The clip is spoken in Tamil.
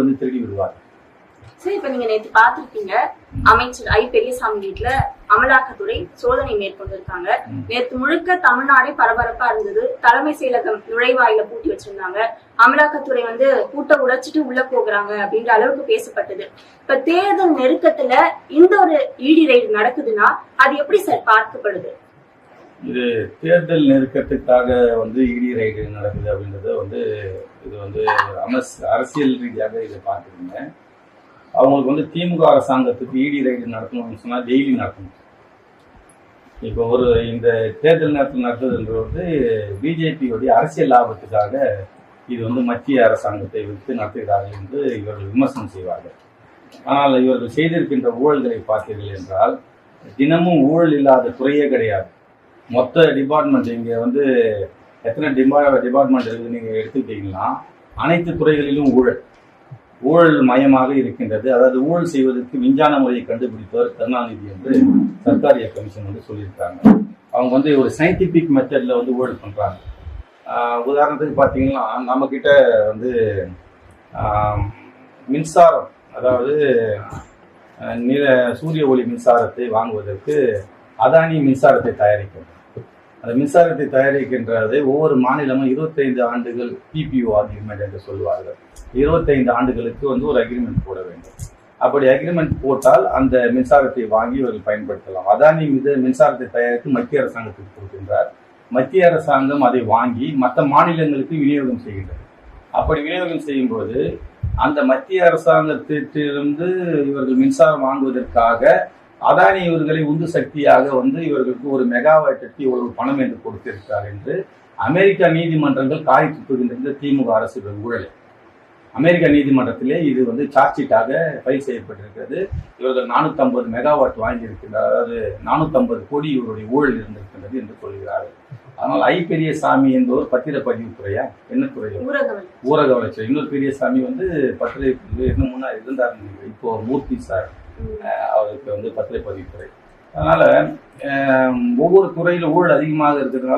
வந்து திருடி விடுவார். சரி, இப்ப நீங்க நேற்று பார்த்திருப்பீங்க, அமைச்சர் ஐ பெரியசாமி வீட்டுல அமலாக்கத்துறை சோதனை மேற்கொண்டிருக்காங்க. நேற்று முழுக்க தமிழ்நாடே பரபரப்பா இருந்தது. தலைமை செயலகம் நுழைவாயில பூட்டி வச்சிருந்தாங்க. அமலாக்கத்துறை வந்து பூட்டை உடைச்சிட்டு உள்ள போகிறாங்க அப்படின்ற அளவுக்கு பேசப்பட்டது. இப்ப தேர்தல் நெருக்கத்துல இந்த ஒரு இடி ரைடு நடக்குதுன்னா அது எப்படி சார் பார்க்கப்படுது? இது தேர்தல் நெருக்கத்துக்காக வந்து இடி ரைடு நடக்குது அப்படின்றத வந்து இது வந்து அரசியல் ரீதியாக இதை பார்த்துருங்க. அவங்களுக்கு வந்து திமுக அரசாங்கத்துக்கு இடி ரைடு நடத்தணும்னு சொன்னா டெய்லி நடத்தணும். இப்போ இந்த தேர்தல் நேரத்தில் நடத்துதுன்றது வந்து பிஜேபியோடைய அரசியல் லாபத்துக்காக இது வந்து மத்திய அரசாங்கத்தை வைத்து நடத்துகிறார்கள் என்று இவர்கள் விமர்சனம் செய்வார்கள். ஆனால் இவர்கள் செய்திருக்கின்ற ஊழல்களை பார்த்தீர்கள் என்றால் தினமும் ஊழல் இல்லாத துறையே கிடையாது. மொத்த டிபார்ட்மெண்ட் இங்கே வந்து எத்தனை டிபார்ட்மெண்ட் இருக்குது நீங்கள் எடுத்துக்கிட்டீங்கன்னா அனைத்து துறைகளிலும் ஊழல் மயமாக இருக்கின்றது. அதாவது ஊழல் செய்வதற்கு விஞ்ஞான முறையை கண்டுபிடித்தவர் கருணாநிதி என்று சர்க்காரிய கமிஷன் வந்து சொல்லியிருக்காங்க. அவங்க வந்து ஒரு சயின்டிபிக் மெத்தட்ல வந்து ஊழல் பண்றாங்க. உதாரணத்துக்கு பார்த்தீங்கன்னா நம்ம கிட்ட வந்து மின்சாரம், அதாவது சூரிய ஒளி மின்சாரத்தை வாங்குவதற்கு அதானி மின்சாரத்தை தயாரிக்கிறது. அந்த மின்சாரத்தை தயாரிக்கின்றது ஒவ்வொரு மாநிலமும் 25 ஆண்டுகள் பிபிஓ அக்ரிமெண்ட் என்று சொல்வார்கள். 25 ஆண்டுகளுக்கு வந்து ஒரு அக்ரிமெண்ட் போட வேண்டும். அப்படி அக்ரிமெண்ட் போட்டால் அந்த மின்சாரத்தை வாங்கி இவர்கள் பயன்படுத்தலாம். அதானி மின்சாரத்தை தயாரித்து மத்திய அரசாங்கத்துக்கு கொடுக்கின்றார். மத்திய அரசாங்கம் அதை வாங்கி மற்ற மாநிலங்களுக்கு விநியோகம் செய்கின்றது. அப்படி விநியோகம் செய்யும்போது அந்த மத்திய அரசாங்கத்திலிருந்து இவர்கள் மின்சாரம் வாங்குவதற்காக அதானி இவர்களை உந்து சக்தியாக வந்து இவர்களுக்கு ஒரு மெகாவாட்டிற்கு இவ்வளவு பணம் என்று கொடுத்திருக்கிறார் என்று அமெரிக்க நீதிமன்றங்கள் காய் துப்புகின்ற திமுக அரசு ஊழலை அமெரிக்க நீதிமன்றத்திலே இது வந்து சார்ஜ் ஷீட்டாக ஃபைல் செய்யப்பட்டிருக்கிறது. இவர்கள் 450 மெகாவாட் வாங்கியிருக்கிறார். அதாவது 450 கோடி இவருடைய ஊழல் இருந்திருக்கின்றது என்று சொல்கிறார்கள். ஆனால் ஐ பெரியசாமி என்பவர் பத்திரப்பதிவு துறையா என்ன துறையா? ஊரக வளர்ச்சி. இன்னொரு பெரியசாமி வந்து பத்திரிகை இன்னும் முன்னாடி இருந்தார். இப்போ மூர்த்தி சார் அவருக்கு வந்து பத்திரப்பதிவுத்துறை. அதனால ஒவ்வொரு துறையில ஊழல் அதிகமாக இருக்கிறதுனால